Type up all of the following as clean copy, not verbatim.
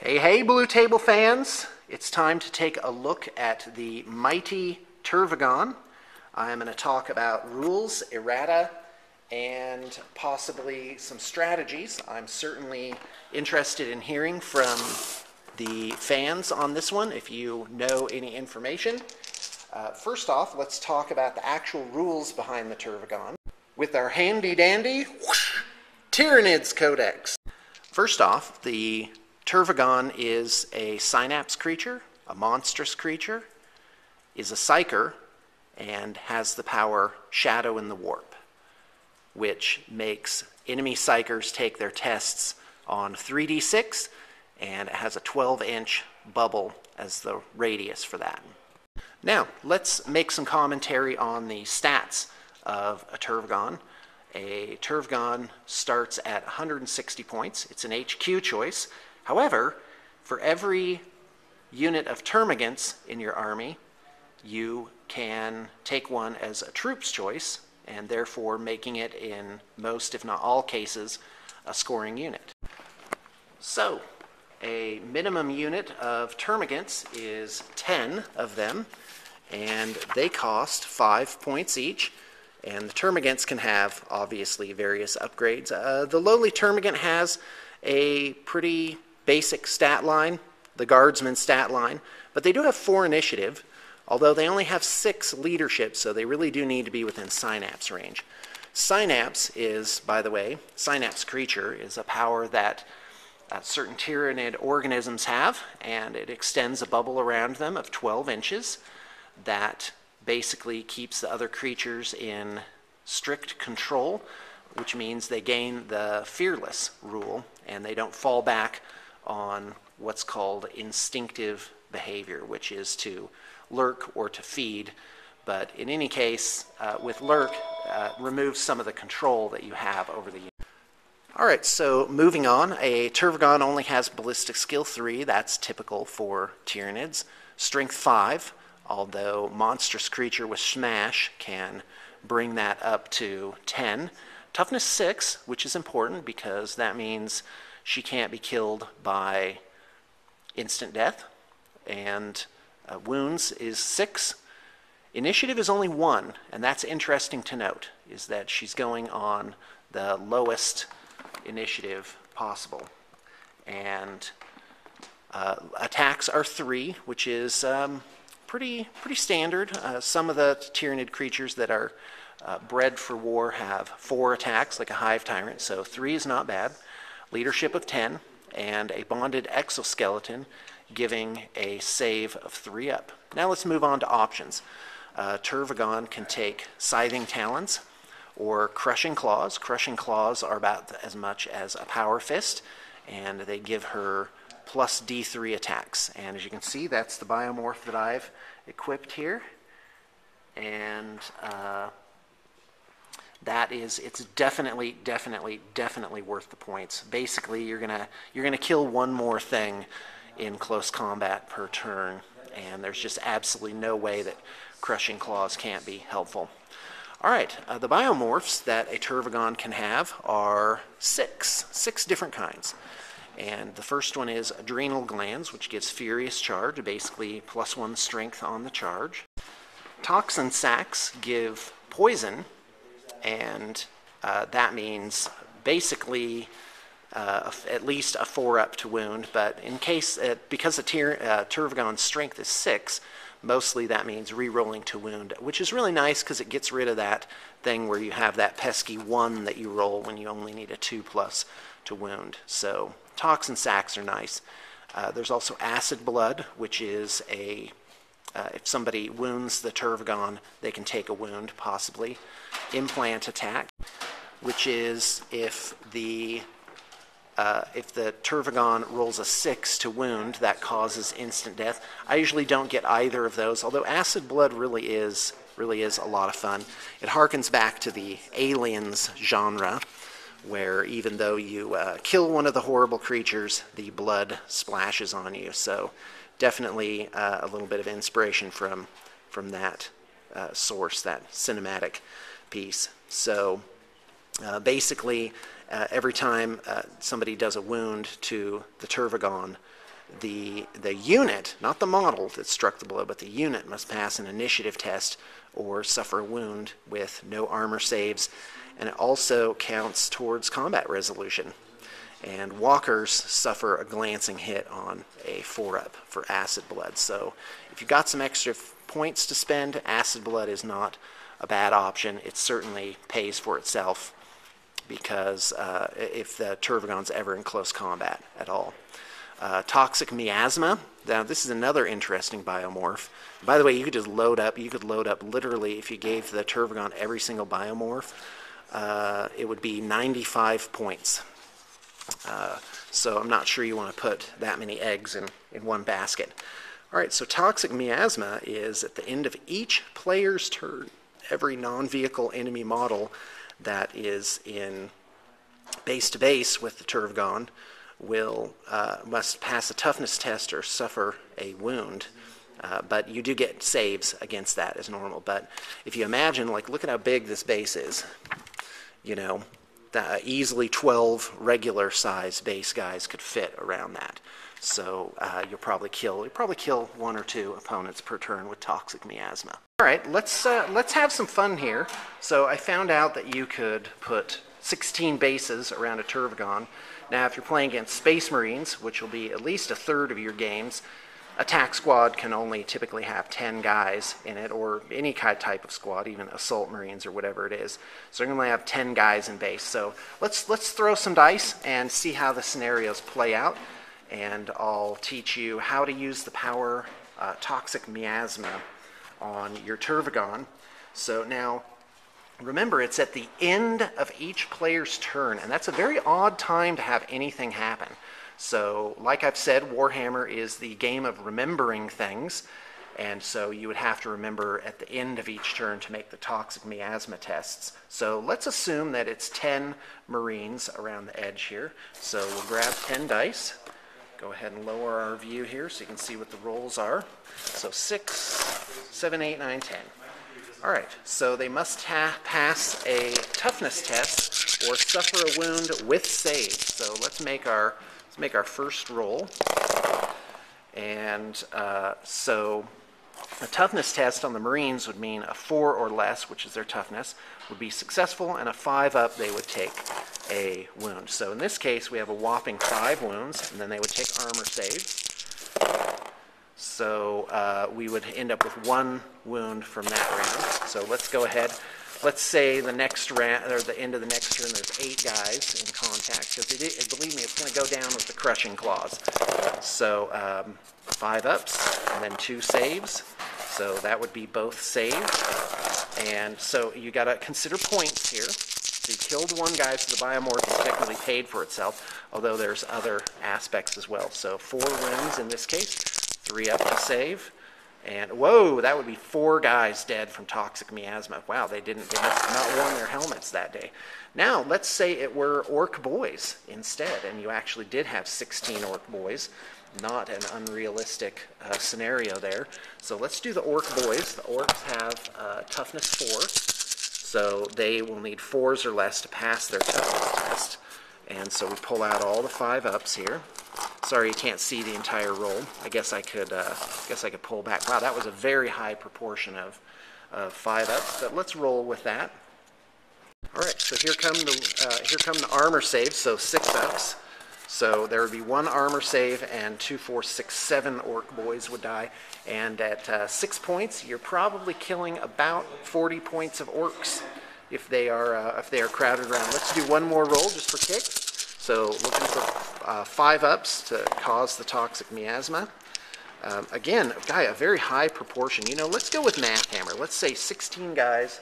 Hey, Blue Table fans! It's time to take a look at the mighty Tervigon. I'm going to talk about rules, errata, and possibly some strategies. I'm certainly interested in hearing from the fans on this one if you know any information. First off, let's talk about the actual rules behind the Tervigon with our handy-dandy Tyranids Codex. First off, the Tervigon is a synapse creature, a monstrous creature, is a psyker, and has the power Shadow in the Warp, which makes enemy psykers take their tests on 3d6, and it has a 12-inch bubble as the radius for that. Now, let's make some commentary on the stats of a Tervigon. A Tervigon starts at 160 points. It's an HQ choice. However, for every unit of termagants in your army, you can take one as a troops choice, and therefore making it, in most, if not all cases, a scoring unit. So, a minimum unit of termagants is 10 of them, and they cost 5 points each. And the termagants can have, obviously, various upgrades. The lowly termagant has a pretty basic stat line, the guardsman stat line, but they do have 4 initiative, although they only have 6 leadership, so they really do need to be within synapse range. Synapse is, by the way, synapse creature is a power that certain Tyranid organisms have, and it extends a bubble around them of 12 inches that basically keeps the other creatures in strict control, which means they gain the fearless rule and they don't fall back on what's called instinctive behavior, which is to lurk or to feed. But in any case, with lurk, removes some of the control that you have over the unit. Alright, so moving on, a Tervigon only has ballistic skill 3, that's typical for Tyranids. Strength 5, although monstrous creature with smash can bring that up to 10. Toughness 6, which is important because that means she can't be killed by instant death. And wounds is 6. Initiative is only 1, and that's interesting to note, is that she's going on the lowest initiative possible. And attacks are 3, which is pretty standard. Some of the Tyranid creatures that are bred for war have 4 attacks, like a hive tyrant, so 3 is not bad. Leadership of 10, and a bonded exoskeleton, giving a save of 3 up. Now let's move on to options. Tervigon can take Scything Talons or Crushing Claws. Crushing Claws are about as much as a Power Fist, and they give her plus D3 attacks. And as you can see, that's the Biomorph that I've equipped here. And it's definitely worth the points. Basically, you're gonna kill one more thing in close combat per turn, and there's just absolutely no way that Crushing Claws can't be helpful. Alright, the biomorphs that a Tervigon can have are 6 different kinds. And the first one is Adrenal Glands, which gives Furious Charge, basically +1 strength on the charge. Toxin Sacs give Poison, and that means basically at least a 4 up to wound, but in case, because the Tervigon's strength is 6, mostly that means re-rolling to wound, which is really nice because it gets rid of that thing where you have that pesky 1 that you roll when you only need a 2+ to wound. So Toxin Sacs are nice. There's also Acid Blood, which is if somebody wounds the Tervigon, they can take a wound, possibly. Implant Attack, which is if the Tervigon rolls a 6 to wound, that causes instant death. I usually don't get either of those, although Acid Blood really is a lot of fun. It harkens back to the Aliens genre, where even though you kill one of the horrible creatures, the blood splashes on you. So definitely a little bit of inspiration from that source, that cinematic piece. So basically, every time somebody does a wound to the Tervigon, the unit, not the model that struck the blow, but the unit must pass an initiative test or suffer a wound with no armor saves, and it also counts towards combat resolution. And walkers suffer a glancing hit on a 4-up for acid blood. So if you've got some extra points to spend, acid blood is not a bad option. It certainly pays for itself, because if the Tervigon's ever in close combat at all. Toxic miasma. Now this is another interesting biomorph. By the way, you could just load up. You could load up literally, if you gave the Tervigon every single biomorph, it would be 95 points. So I'm not sure you want to put that many eggs in one basket. All right, so toxic miasma is at the end of each player's turn, every non-vehicle enemy model that is in base to base with the Tervigon must pass a toughness test or suffer a wound. But you do get saves against that as normal. But if you imagine, like, look at how big this base is. You know, easily 12 regular size base guys could fit around that. So you'll probably kill 1 or 2 opponents per turn with toxic miasma. All right, let's have some fun here. So I found out that you could put 16 bases around a Tervigon. Now, if you're playing against Space Marines, which will be at least a third of your games, attack squad can only typically have 10 guys in it, or any kind of type of squad, even assault marines or whatever it is. So you're going to have 10 guys in base. So let's throw some dice and see how the scenarios play out. And I'll teach you how to use the power toxic miasma on your Tervigon. So now, remember, it's at the end of each player's turn, and that's a very odd time to have anything happen. So, like I've said, Warhammer is the game of remembering things, and so you would have to remember at the end of each turn to make the toxic miasma tests. So let's assume that it's 10 Marines around the edge here. So we'll grab 10 dice. Go ahead and lower our view here so you can see what the rolls are. So 6, 7, 8, 9, 10. All right, so they must pass a toughness test or suffer a wound with save. So let's make our first roll. And so a toughness test on the Marines would mean a 4 or less, which is their toughness, would be successful, and a 5 up, they would take a wound. So in this case, we have a whopping 5 wounds, and then they would take armor saves. So we would end up with 1 wound from that round. So let's go ahead. Let's say the next round, or the end of the next turn, there's 8 guys in contact, because believe me, it's going to go down with the crushing claws. So 5 ups, and then 2 saves. So that would be both saved. And so you got to consider points here. So you killed 1 guy, so the biomorph is technically paid for itself, although there's other aspects as well. So 4 wounds in this case, 3 up to save. And whoa, that would be 4 guys dead from toxic miasma. Wow, they must have not worn their helmets that day. Now, let's say it were orc boys instead, and you actually did have 16 orc boys. Not an unrealistic scenario there. So let's do the orc boys. The orcs have toughness 4, so they will need 4s or less to pass their toughness test. And so we pull out all the 5 ups here. Sorry you can't see the entire roll. I guess I could pull back. Wow, that was a very high proportion of 5 ups, but let's roll with that. All right, so here come the armor saves, so 6 ups. So there would be 1 armor save, and 2, 4, 6, 7 orc boys would die. And at 6 points, you're probably killing about 40 points of orcs if they are crowded around. Let's do 1 more roll just for kicks. So looking for 5 ups to cause the toxic miasma. Again, a very high proportion. You know, let's go with Math Hammer. Let's say 16 guys.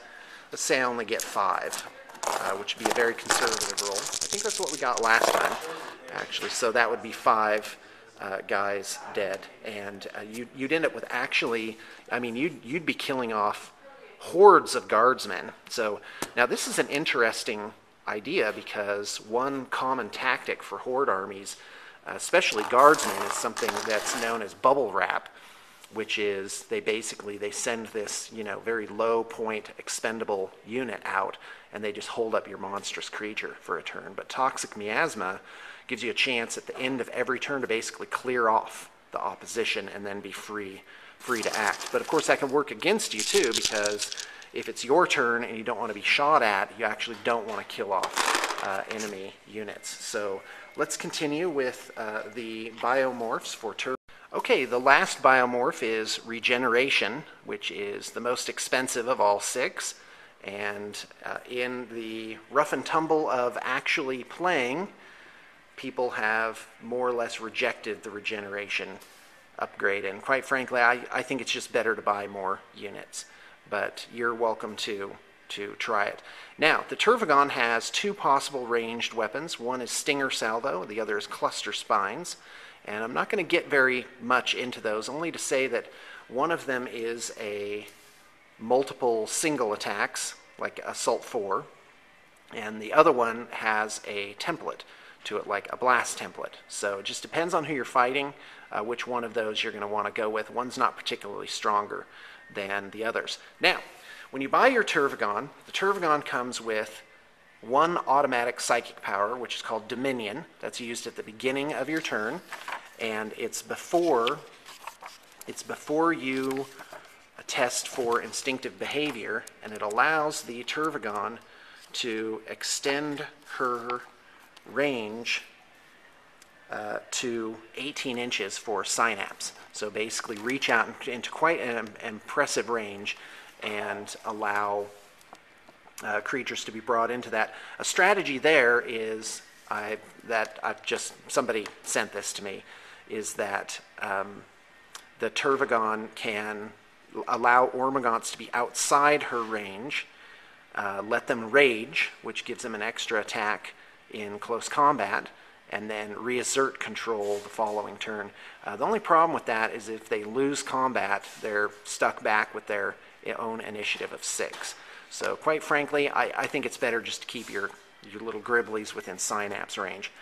Let's say I only get 5, which would be a very conservative roll. I think that's what we got last time, actually. So that would be 5 guys dead. And you'd end up with you'd be killing off hordes of guardsmen. So now this is an interesting idea, because one common tactic for horde armies, especially guardsmen, is something that's known as bubble wrap, which is they send this very low point expendable unit out, and they just hold up your monstrous creature for a turn. But toxic miasma gives you a chance at the end of every turn to basically clear off the opposition and then be free to act. But of course that can work against you too, because if it's your turn and you don't want to be shot at, you actually don't want to kill off enemy units. So let's continue with the biomorphs for Tervigon. Okay, the last biomorph is regeneration, which is the most expensive of all 6. And in the rough and tumble of actually playing, people have more or less rejected the regeneration upgrade. And quite frankly, I think it's just better to buy more units. But you're welcome to try it. Now, the Tervigon has 2 possible ranged weapons. One is Stinger Salvo, the other is Cluster Spines. And I'm not going to get very much into those, only to say that one of them is a multiple single attacks, like Assault 4, and the other one has a template to it, like a blast template. So it just depends on who you're fighting, which one of those you're going to want to go with. One's not particularly stronger than the others. Now, when you buy your Tervigon, the Tervigon comes with 1 automatic psychic power, which is called Dominion. That's used at the beginning of your turn, and it's before you test for instinctive behavior, and it allows the Tervigon to extend her range to 18 inches for synapse. So basically reach out into quite an impressive range and allow creatures to be brought into that. A strategy there is, somebody sent this to me, is that the Tervigon can allow Ormagants to be outside her range, let them rage, which gives them an extra attack in close combat, and then reassert control the following turn. The only problem with that is if they lose combat, they're stuck back with their own initiative of 6. So quite frankly, I think it's better just to keep your little Gribblies within synapse range.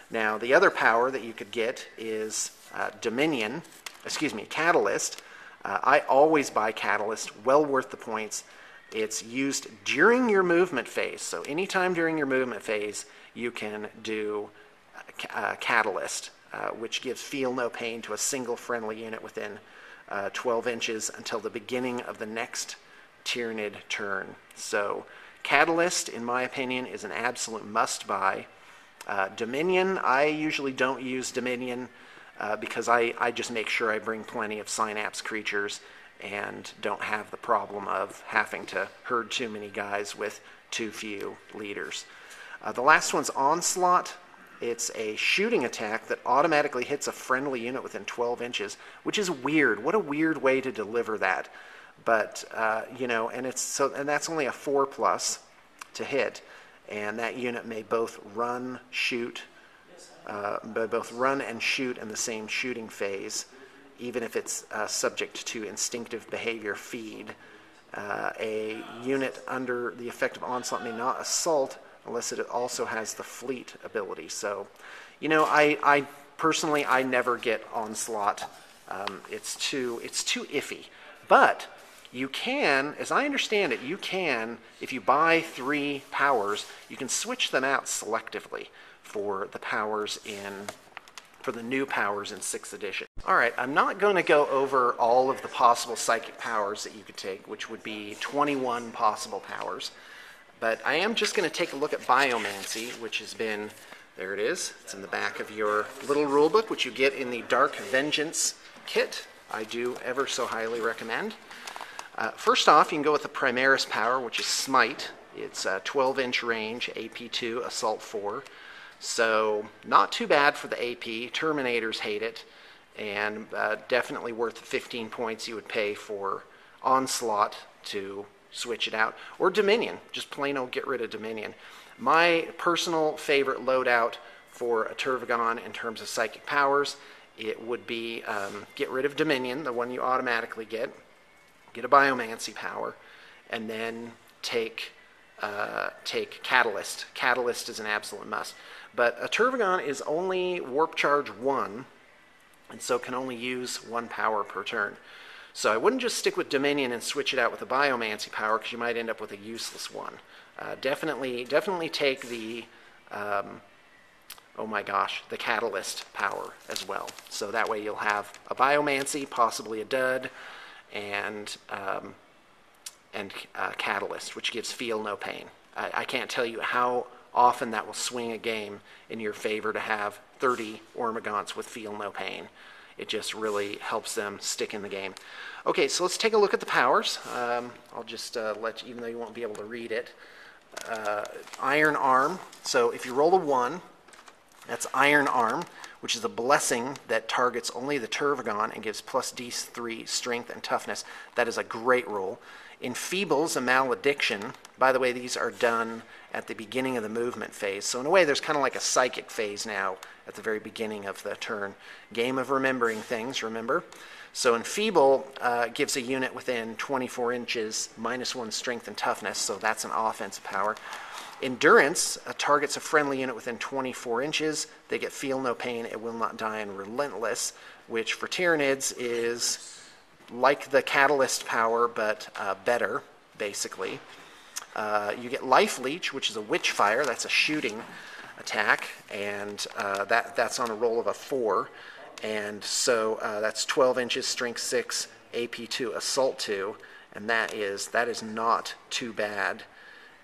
Now, the other power that you could get is Catalyst. I always buy Catalyst, well worth the points. It's used during your movement phase. So anytime during your movement phase, you can do Catalyst, which gives Feel No Pain to a single friendly unit within 12 inches until the beginning of the next Tyranid turn. So Catalyst, in my opinion, is an absolute must-buy. Dominion, I usually don't use Dominion because I just make sure I bring plenty of synapse creatures and don't have the problem of having to herd too many guys with too few leaders. The last one's Onslaught. It's a shooting attack that automatically hits a friendly unit within 12 inches, which is weird. What a weird way to deliver that. But, and that's only a 4+ to hit. And that unit may both run, and shoot in the same shooting phase, even if it's subject to instinctive behavior feed. A unit under the effect of Onslaught may not assault unless it also has the fleet ability. So, I personally, I never get Onslaught. It's too iffy. But you can, as I understand it, if you buy 3 powers, you can switch them out selectively for the new powers in 6th edition. All right, I'm not going to go over all of the possible psychic powers that you could take, which would be 21 possible powers. But I am just going to take a look at Biomancy, which has been, there it is, it's in the back of your little rule book, which you get in the Dark Vengeance kit. I do ever so highly recommend. First off, you can go with the Primaris power, which is Smite. It's a 12-inch range, AP 2, Assault 4. So not too bad for the AP. Terminators hate it, and definitely worth the 15 points you would pay for Onslaught to switch it out. Or Dominion, just plain old get rid of Dominion. My personal favorite loadout for a Tervigon in terms of psychic powers, it would be get rid of Dominion, the one you automatically get a Biomancy power, and then take Catalyst. Catalyst is an absolute must. But a Tervigon is only Warp Charge 1, and so can only use 1 power per turn. So I wouldn't just stick with Dominion and switch it out with a Biomancy power, because you might end up with a useless one. Definitely take the oh my gosh, the catalyst power as well. So that way you'll have a Biomancy, possibly a dud, and catalyst, which gives feel no pain. I can't tell you how often that will swing a game in your favor to have 30 Termagants with feel no pain. It just really helps them stick in the game. Okay, so let's take a look at the powers. I'll just let you, even though you won't be able to read it. Iron Arm. So if you roll a 1, that's Iron Arm, which is a blessing that targets only the Tervigon and gives plus D3 strength and toughness. That is a great roll. Enfeebles a malediction. By the way, these are done at the beginning of the movement phase. So in a way, there's kind of like a psychic phase now at the very beginning of the turn. Game of remembering things, remember? So Enfeeble gives a unit within 24 inches -1 strength and toughness, so that's an offensive power. Endurance targets a friendly unit within 24 inches. They get feel no pain. It will not die, and Relentless, which for Tyranids is like the catalyst power, but better, basically. You get Life Leech, which is a Witchfire. That's a shooting attack, and that's on a roll of a 4. And so that's 12 inches, strength 6, AP 2, assault 2, and that is not too bad.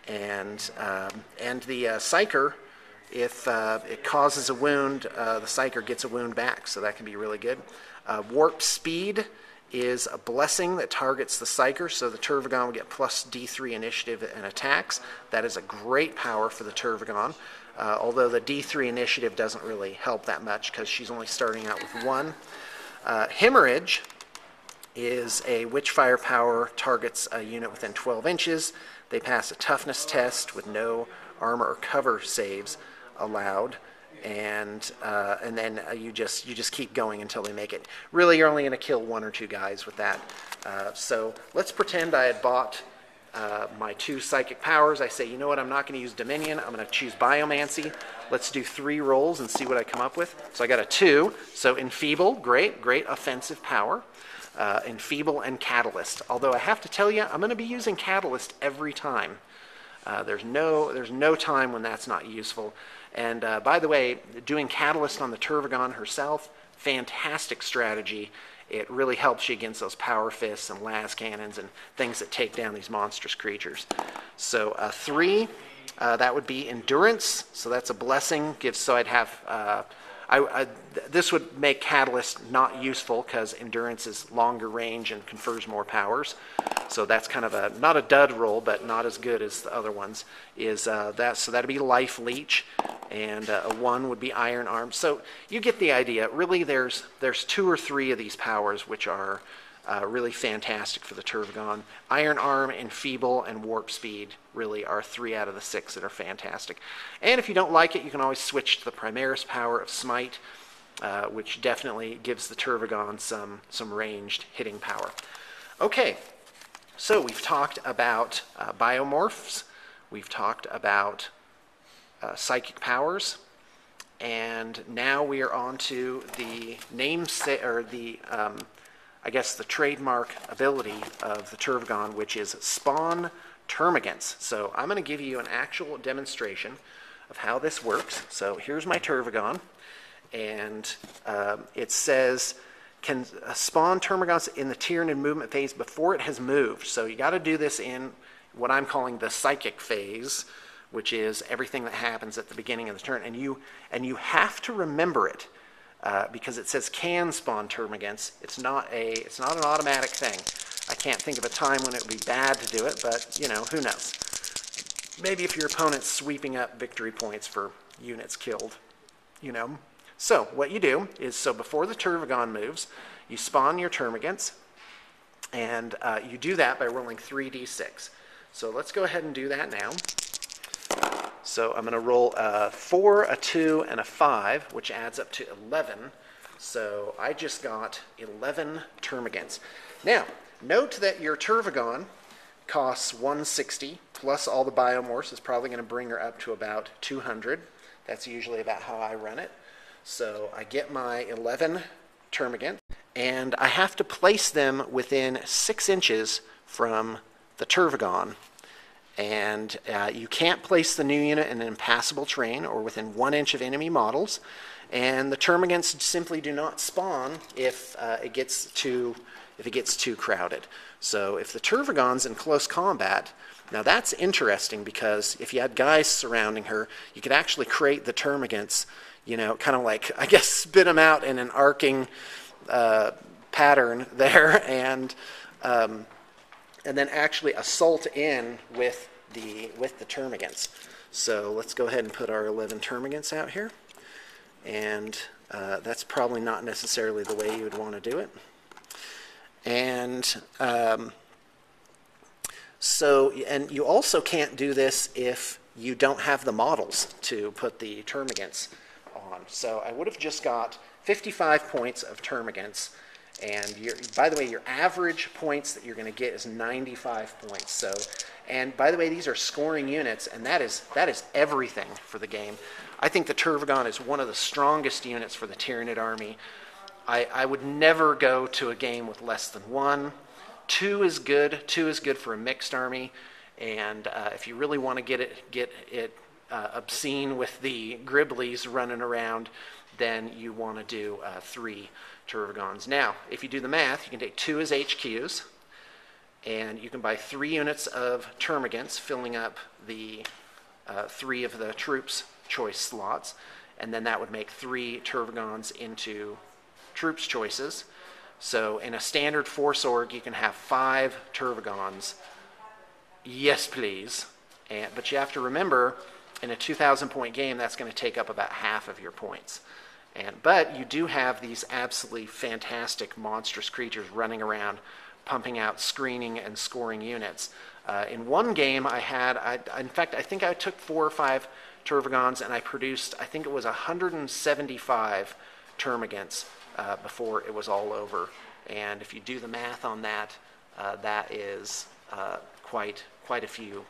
And the Psyker, if it causes a wound, the Psyker gets a wound back, so that can be really good. Warp Speed is a blessing that targets the Psyker, so the Tervigon will get plus D3 initiative and attacks. That is a great power for the Tervigon, although the D3 initiative doesn't really help that much because she's only starting out with 1. Hemorrhage is a Witchfire power, targets a unit within 12 inches. They pass a toughness test with no armor or cover saves allowed. And then you just keep going until they make it. Really, you're only going to kill 1 or 2 guys with that. So let's pretend I had bought my 2 psychic powers. I say, you know what, I'm not going to use Dominion. I'm going to choose Biomancy. Let's do 3 rolls and see what I come up with. So I got a 2. So Enfeeble, great offensive power. Enfeeble and Catalyst. Although I have to tell you, I'm going to be using Catalyst every time. There's no time when that's not useful. And by the way, doing Catalyst on the Tervigon herself, fantastic strategy. It really helps you against those power fists and las cannons and things that take down these monstrous creatures. So 3, that would be Endurance. So that's a blessing. So I'd have this would make Catalyst not useful because Endurance is longer range and confers more powers. So that's kind of not a dud roll, but not as good as the other ones. So that'd be Life Leech, and a 1 would be Iron Arm. So you get the idea. Really, there's 2 or 3 of these powers which are really fantastic for the Tervigon. Iron Arm, Enfeeble, and Warp Speed really are 3 out of the 6 that are fantastic. And if you don't like it, you can always switch to the Primaris power of Smite, which definitely gives the Tervigon some ranged hitting power. Okay, so we've talked about biomorphs, we've talked about psychic powers, and now we are on to the I guess the trademark ability of the Tervigon, which is spawn termagants. So I'm going to give you an actual demonstration of how this works. So here's my Tervigon, and it says can spawn termagants in the Tyranid movement phase before it has moved. So you got to do this in what I'm calling the psychic phase, which is everything that happens at the beginning of the turn, and you have to remember it. Because it says can spawn termagants. It's not an automatic thing. I can't think of a time when it would be bad to do it, but who knows? Maybe if your opponent's sweeping up victory points for units killed, So what you do is, before the Tervigon moves, you spawn your termagants, and you do that by rolling 3d6. So let's go ahead and do that now. So I'm going to roll a 4, a 2, and a 5, which adds up to 11. So I just got 11 termagants. Now, note that your Tervigon costs 160, plus all the biomorphs is probably going to bring her up to about 200. That's usually about how I run it. So I get my 11 termagants, and I have to place them within 6 inches from the Tervigon. And you can't place the new unit in an impassable terrain or within 1 inch of enemy models. And the termagants simply do not spawn if it gets too crowded. So if the Tervigon's in close combat, now that's interesting because if you had guys surrounding her, you could actually create the termagants, you know, kind of like, I guess, spit them out in an arcing pattern there, and then actually assault in with the termagants. So let's go ahead and put our 11 termagants out here, and that's probably not necessarily the way you would want to do it. And and you also can't do this if you don't have the models to put the termagants on. So I would have just got 55 points of termagants, and by the way, your average points that you're going to get is 95 points. So, and by the way, these are scoring units, and that is everything for the game. I think the Tervigon is one of the strongest units for the Tyranid army. I would never go to a game with less than 1. 2 is good. 2 is good for a mixed army, and if you really want to get it obscene with the Gribblies running around, then you want to do 3 Tervigons. Now, if you do the math, you can take 2 as HQs, and you can buy 3 units of termagants, filling up the 3 of the troops choice slots, and then that would make 3 Tervigons into troops choices. So in a standard force org, you can have 5 Tervigons. Yes, please. But you have to remember, in a 2,000-point game, that's going to take up about half of your points. But you do have these absolutely fantastic, monstrous creatures running around, pumping out screening and scoring units. In one game, in fact, I think I took 4 or 5 Tervigons, and I produced, I think it was 175 termagants before it was all over. And if you do the math on that, that is quite a few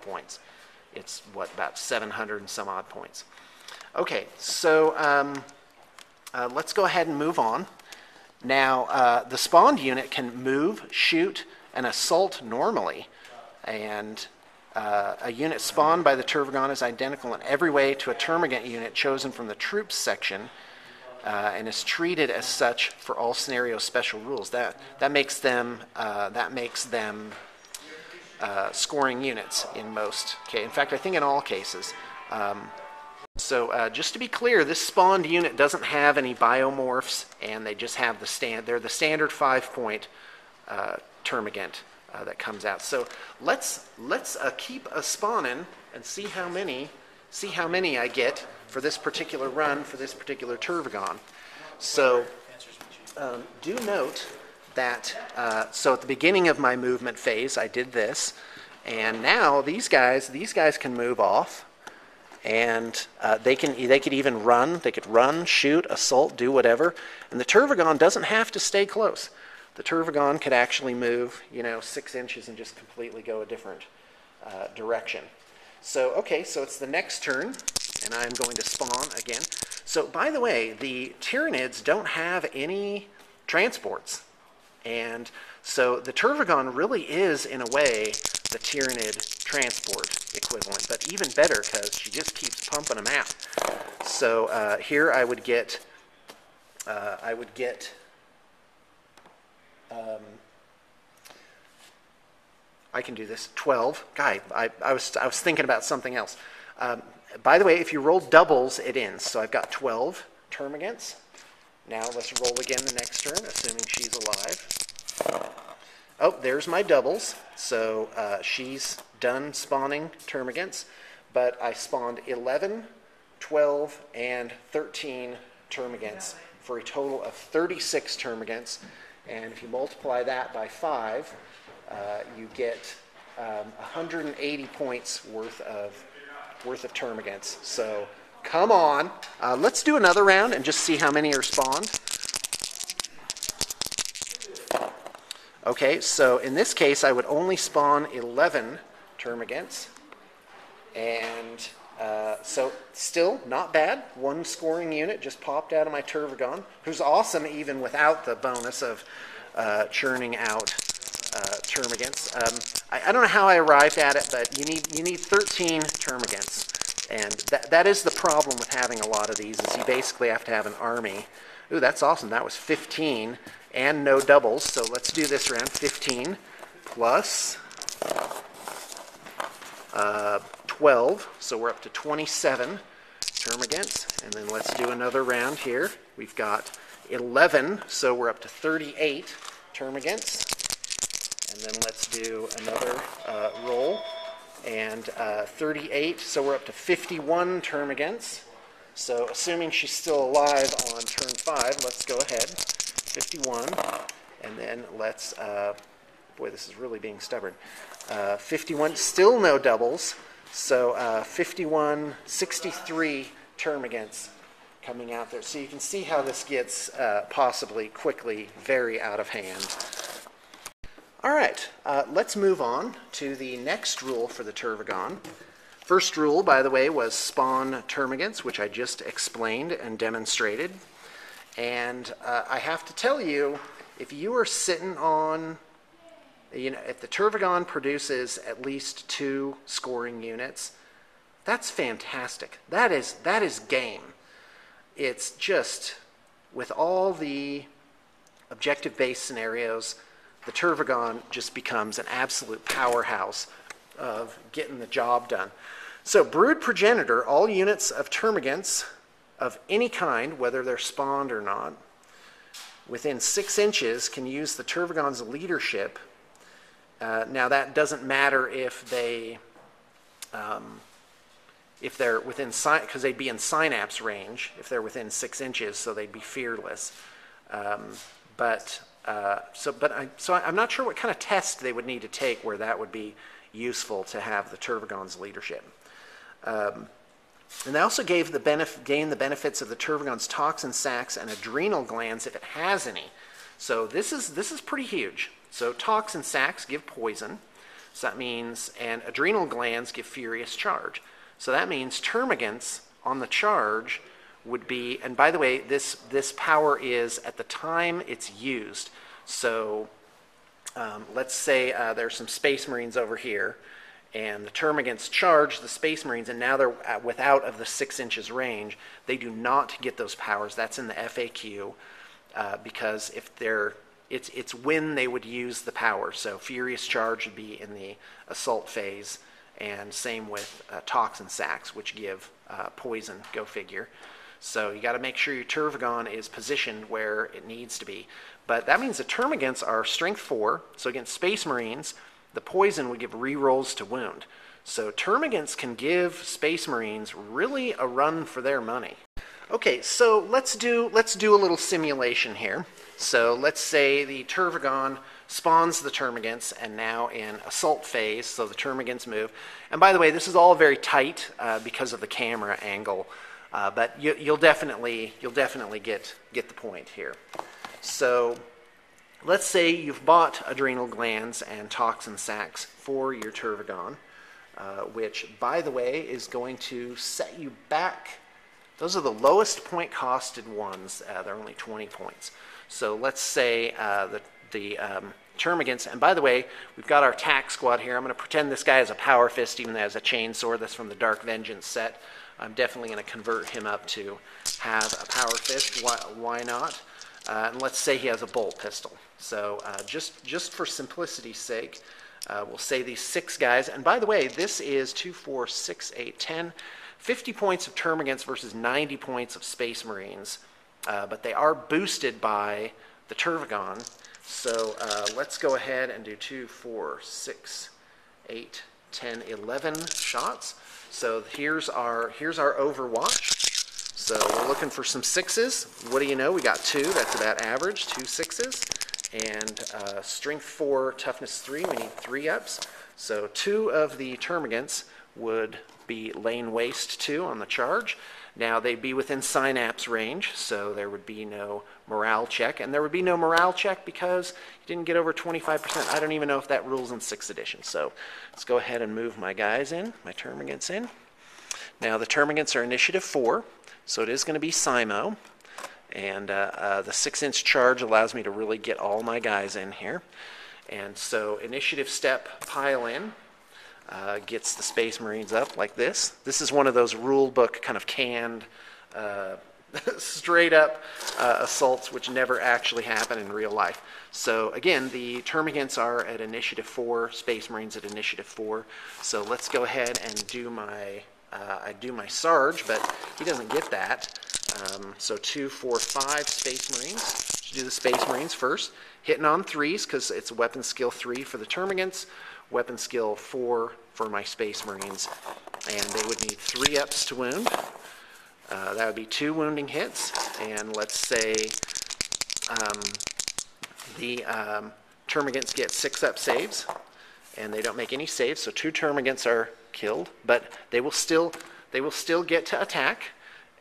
points. It's about 700 and some odd points. Okay, so let's go ahead and move on. Now, the spawned unit can move, shoot, and assault normally, and a unit spawned by the Tervigon is identical in every way to a termagant unit chosen from the troops section, and is treated as such for all scenario special rules. That makes them scoring units in most cases. In fact, I think in all cases. So just to be clear, this spawned unit doesn't have any biomorphs, and they just have they're the standard 5-point termagant that comes out. So let's keep spawning and see how many I get for this particular run for this particular Tervigon. So do note that so at the beginning of my movement phase, I did this, and now these guys can move off. And they could even run. They could run, shoot, assault, do whatever. And the Tervigon doesn't have to stay close. The Tervigon could actually move, 6 inches and just completely go a different direction. So, okay, so it's the next turn, and I'm going to spawn again. So, by the way, the Tyranids don't have any transports. And so the Tervigon really is, in a way, the Tyranid transport equivalent, but even better because she just keeps pumping them out. So here I would get I can do this, 12. Guy, I was thinking about something else. By the way, if you roll doubles, it ends. So I've got 12 termagants. Now let's roll again the next turn, assuming she's alive. Oh, there's my doubles. So she's done spawning termagants, but I spawned 11, 12, and 13 termagants for a total of 36 termagants. And if you multiply that by 5, you get 180 points worth of termagants. So come on, let's do another round and just see how many are spawned. Okay, so in this case, I would only spawn 11 termagants, and so still not bad. 1 scoring unit just popped out of my Tervigon, who's awesome even without the bonus of churning out termagants. I don't know how I arrived at it, but you need 13 termagants. And that is the problem with having a lot of these, is you basically have to have an army. Ooh, that's awesome. That was 15 and no doubles. So let's do this round. 15 plus 12. So we're up to 27 termagants. And then let's do another round here. We've got 11, so we're up to 38 termagants. And then let's do another roll. And 38, so we're up to 51 termagants. So assuming she's still alive on turn 5, let's go ahead. 51, and then let's, boy, this is really being stubborn. 51, still no doubles. So 51, 63 termagants coming out there. So you can see how this gets possibly quickly very out of hand. All right, let's move on to the next rule for the Tervigon. First rule, by the way, was spawn termagants, which I just explained and demonstrated. And I have to tell you, if you are sitting on, if the Tervigon produces at least 2 scoring units, that's fantastic. That is game. It's just, with all the objective-based scenarios, the Tervigon just becomes an absolute powerhouse of getting the job done. So brood progenitor, all units of termagants of any kind, whether they're spawned or not, within 6 inches can use the Tervigon's leadership. Now that doesn't matter if they're within, because they'd be in synapse range if they're within 6 inches, so they'd be fearless. So I'm not sure what kind of test they would need to take where that would be useful to have the Tervigon's leadership. And they also gain the benefits of the Tervigon's toxin sacs and adrenal glands if it has any. So this is pretty huge. So toxin sacs give poison. So that means, and adrenal glands give furious charge. So that means termagants on the charge would be, and by the way, this power is at the time it's used. So let's say there's some Space Marines over here, and the termagants charge the Space Marines, and now they're without of the 6 inches range. They do not get those powers. That's in the FAQ, because if they're, it's when they would use the power. So furious charge would be in the assault phase, and same with toxin sacs, which give poison. Go figure. So you got to make sure your Tervigon is positioned where it needs to be. But that means the termagants are strength 4. So against Space Marines, the poison would give rerolls to wound. So termagants can give Space Marines really a run for their money. Okay, so let's do a little simulation here. So let's say the Tervigon spawns the termagants, and now in assault phase, so the termagants move. And by the way, this is all very tight because of the camera angle. But you'll definitely get the point here. So let's say you've bought adrenal glands and toxin sacs for your Tervigon, which, by the way, is going to set you back. Those are the lowest point costed ones. They're only 20 points. So let's say the termagants, and by the way, we've got our tack squad here. I'm going to pretend this guy has a power fist, even though he has a chainsaw. That's from the Dark Vengeance set. I'm definitely going to convert him up to have a power fist. Why not? And let's say he has a bolt pistol. So just for simplicity's sake, we'll say these 6 guys. And by the way, this is 2, 4, 6, 8, 10, 50 points of termagants versus 90 points of Space Marines. But they are boosted by the Tervigon. So let's go ahead and do 2, 4, 6, 8, 10, 11 shots. So here's our Overwatch. So we're looking for some 6s. What do you know? We got 2. That's about average. 2 6s. And strength 4, toughness 3. We need 3 ups. So 2 of the termagants would be lane waste 2 on the charge. Now they'd be within synapse range, so there would be no morale check. And there would be no morale check because you didn't get over 25%. I don't even know if that rules in 6th edition. So let's go ahead and move my guys in, my termagants in. Now the termagants are initiative 4, so it is going to be Simo. And the 6-inch charge allows me to really get all my guys in here. And so initiative step pile in gets the Space Marines up like this. This is one of those rule book kind of canned straight up assaults which never actually happen in real life. So again, the termagants are at initiative 4, Space Marines at initiative 4. So let's go ahead and do my I do my Sarge, but he doesn't get that. So 2, 4, 5 Space Marines. Do the Space Marines first. Hitting on 3s because it's weapon skill 3 for the termagants, weapon skill 4 for my Space Marines, and they would need 3 ups to wound. That would be 2 wounding hits, and let's say the termagants get 6 up saves, and they don't make any saves, so 2 termagants are killed, but they will still get to attack.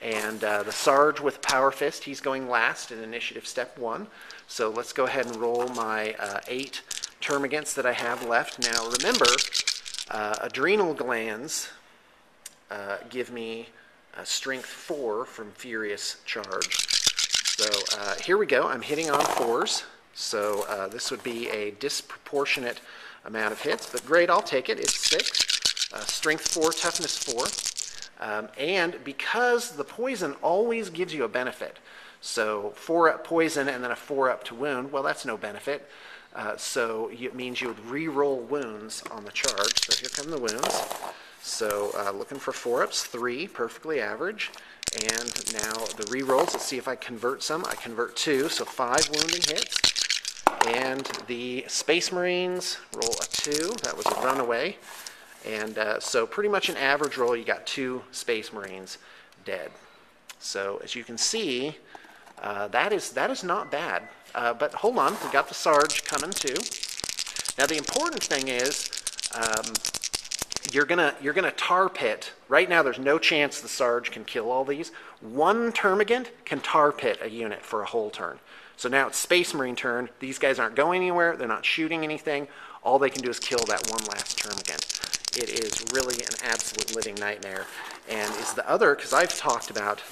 And the Sarge with Power Fist, he's going last in initiative step 1. So let's go ahead and roll my 8 termagants that I have left. Now remember, adrenal glands give me strength 4 from Furious Charge. So here we go. I'm hitting on 4s. So this would be a disproportionate amount of hits, but great, I'll take it. It's 6. Strength 4, toughness 4. And because the poison always gives you a benefit, so 4 up poison and then a 4 up to wound, well, that's no benefit. So it means you would re-roll wounds on the charge. So here come the wounds. So looking for 4 ups, 3, perfectly average. And now the re-rolls, let's see if I convert some. I convert 2, so 5 wounding hits. And the Space Marines roll a 2, that was a runaway. And so pretty much an average roll, you got 2 Space Marines dead. So as you can see, that is not bad. But hold on, we got the Sarge coming too. Now the important thing is you're gonna tar pit. Right now there's no chance the Sarge can kill all these. 1 termagant can tar pit a unit for a whole turn. So now it's Space Marine turn. These guys aren't going anywhere. They're not shooting anything. All they can do is kill that 1 last termagant. It is really an absolute living nightmare. And is the other, because I've talked about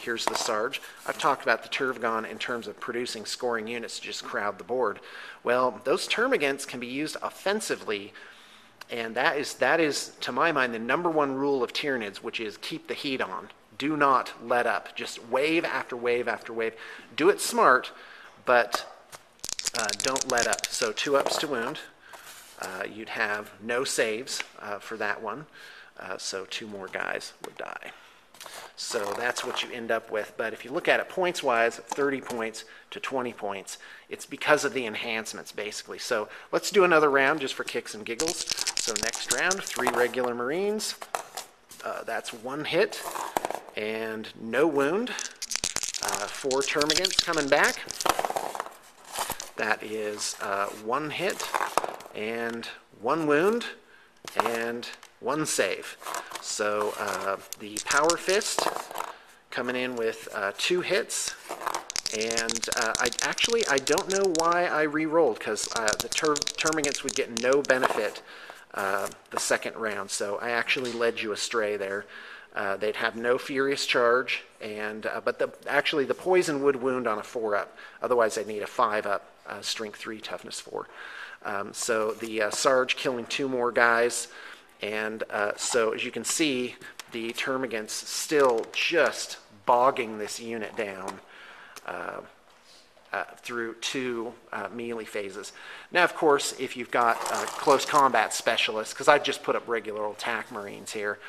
here's the Sarge, I've talked about the Tervigon in terms of producing scoring units to just crowd the board. Well, those termagants can be used offensively, and that is, to my mind, the #1 rule of Tyranids, which is keep the heat on. Do not let up. Just wave after wave after wave. Do it smart, but don't let up. So 2 ups to wound. You'd have no saves for that one, so 2 more guys would die. So that's what you end up with. But if you look at it points-wise, 30 points to 20 points, it's because of the enhancements, basically. So let's do another round just for kicks and giggles. So next round, 3 regular Marines. That's 1 hit and no wound. 4 termagants coming back. That is 1 hit and 1 wound and 1 save. So the Power Fist coming in with 2 hits, and I don't know why I re-rolled, because the termagants would get no benefit the second round, so I actually led you astray there. They'd have no Furious Charge, and but actually the poison would wound on a 4 up. Otherwise they'd need a 5 up, strength 3, toughness 4. So the Sarge killing 2 more guys, and so as you can see, the termagants still just bogging this unit down through 2 melee phases. Now, of course, if you've got close combat specialists, because I've just put up regular old TAC Marines here,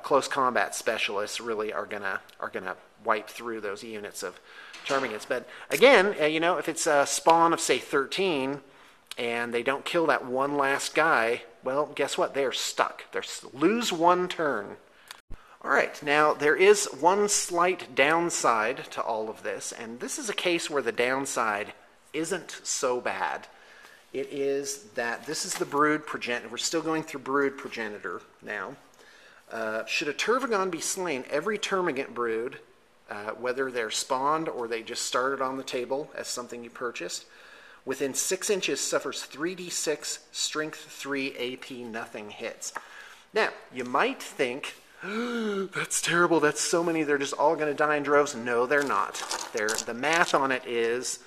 close combat specialists really are gonna wipe through those units of termagants. But again, if it's a spawn of say 13 and they don't kill that 1 last guy, well, guess what? They're stuck. They lose 1 turn. All right, now there is one slight downside to all of this, and this is a case where the downside isn't so bad. It is that this is the brood progenitor. We're still going through brood progenitor now. Should a Tervigon be slain, every termagant brood, whether they're spawned or they just started on the table as something you purchased, within 6 inches suffers 3d6 strength 3 AP nothing hits. Now, you might think, that's terrible, that's so many, they're just all going to die in droves. No, they're not. The math on it is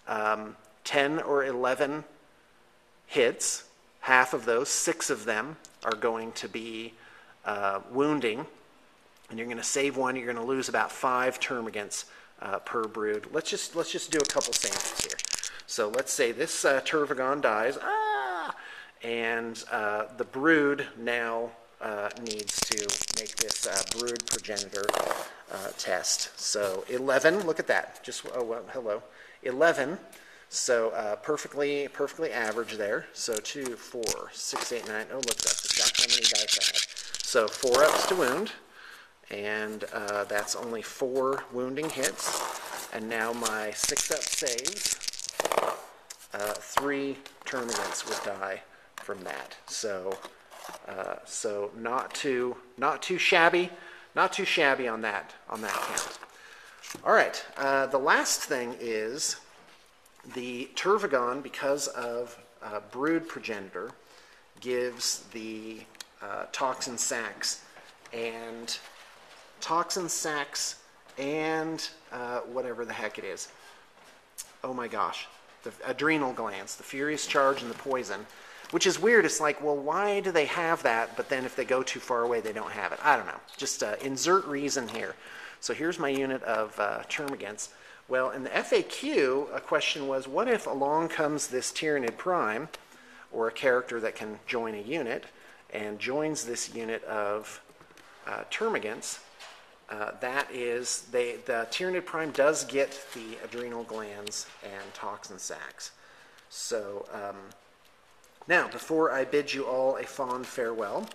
10 or 11 hits. Half of those, 6 of them, are going to be wounding. And you're going to save 1. You're going to lose about 5 termagants per brood. Let's just do a couple samples here. So let's say this Tervigon dies, and the brood now needs to make this brood progenitor test. So 11, look at that. Just well, hello, 11. So perfectly average there. So 2, 4, 6, 8, 9. Oh, look, that's exactly how many dice I have. So 4 ups to wound. And that's only 4 wounding hits. And now my 6 up saves, 3 termagants would die from that. So so not too shabby on that count. All right, the last thing is the Tervigon, because of brood progenitor, gives the toxin sacs and whatever the heck it is. Oh my gosh, the adrenal glands, the furious charge and the poison, which is weird. It's like, well, why do they have that, but then if they go too far away, they don't have it? I don't know. Just insert reason here. So here's my unit of termagants. Well, in the FAQ, a question was, what if along comes this Tyranid Prime, or a character that can join a unit, and joins this unit of termagants? That is, the Tyranid Prime does get the adrenal glands and toxin sacs. So now, before I bid you all a fond farewell,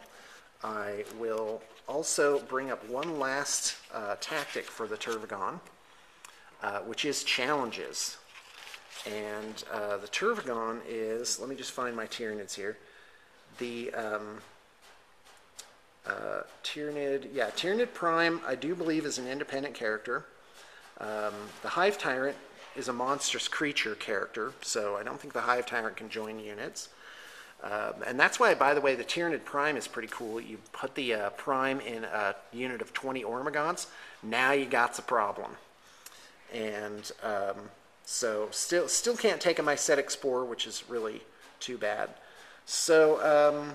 I will also bring up one last tactic for the Tervigon, which is challenges. And the Tervigon is, let me just find my Tyranids here. The Tyranid Prime, I do believe, is an independent character. The Hive Tyrant is a monstrous creature character, so I don't think the Hive Tyrant can join units. And that's why, by the way, the Tyranid Prime is pretty cool. You put the Prime in a unit of 20 Ormagants, now you got a problem. And so still can't take a Mycetic Spore, which is really too bad. So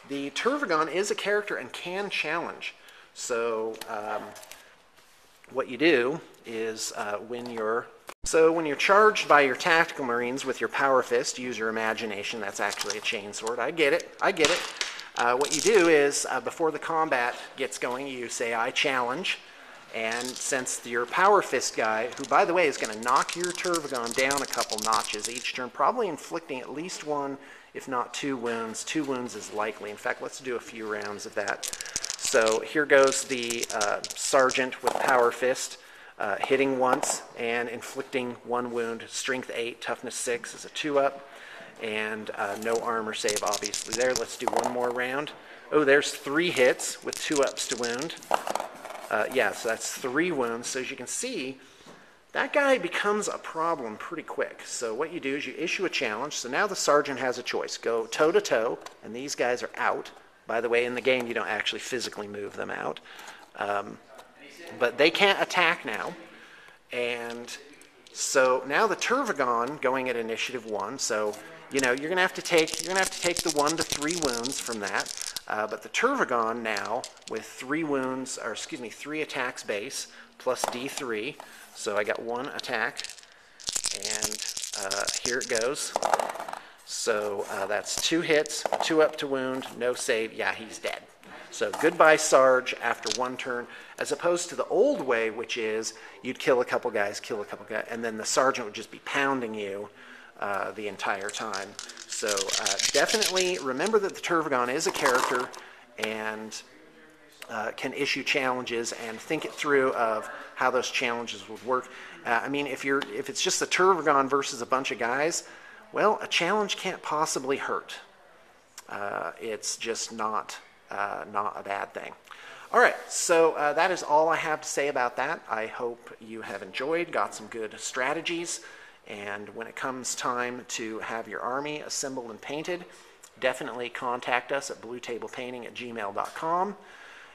the Tervigon is a character and can challenge. So what you do is when you're charged by your tactical marines with your power fist, use your imagination. That's actually a chainsword. I get it. What you do is before the combat gets going, you say, I challenge. And since your power fist guy, who by the way is going to knock your Tervigon down a couple notches each turn, probably inflicting at least 1, if not 2 wounds. 2 wounds is likely. In fact, let's do a few rounds of that. So here goes the sergeant with power fist, hitting once and inflicting 1 wound. Strength 8, toughness 6 is a 2-up, and no armor save obviously there. Let's do 1 more round. Oh, there's 3 hits with 2 ups to wound. Yeah, so that's 3 wounds. So as you can see, that guy becomes a problem pretty quick. So what you do is you issue a challenge. So now the sergeant has a choice. Go toe-to-toe, and these guys are out. By the way, in the game, you don't actually physically move them out. But they can't attack now. And so now the Tervigon going at initiative 1. So, you know, you're going to have to take the 1 to 3 wounds from that. But the Tervigon now with 3 wounds, or excuse me, 3 attacks base plus D3. So I got 1 attack, and here it goes. So that's 2 hits, 2 up to wound, no save. Yeah, he's dead. So goodbye Sarge after 1 turn, as opposed to the old way, which is you'd kill a couple guys, and then the sergeant would just be pounding you the entire time. So definitely remember that the Tervigon is a character and can issue challenges, and think it through of how those challenges would work. I mean, if it's just the Tervigon versus a bunch of guys, well, a challenge can't possibly hurt. It's just not a bad thing. All right, so that is all I have to say about that. I hope you have enjoyed, got some good strategies, and when it comes time to have your army assembled and painted, definitely contact us at bluetablepainting@gmail.com,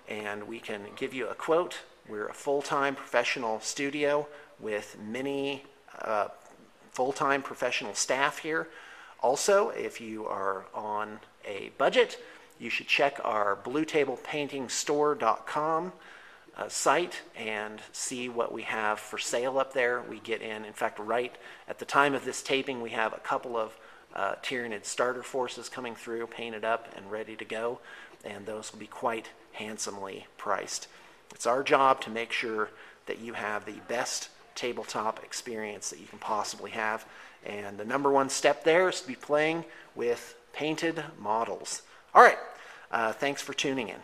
and we can give you a quote. We're a full-time professional studio with many full-time professional staff here. Also, if you are on a budget, you should check our bluetablepaintingstore.com site and see what we have for sale up there. We get in fact, right at the time of this taping, we have a couple of Tyranid starter forces coming through, painted up and ready to go, and those will be quite handsomely priced. It's our job to make sure that you have the best tabletop experience that you can possibly have, and the number one step there is to be playing with painted models. All right, thanks for tuning in.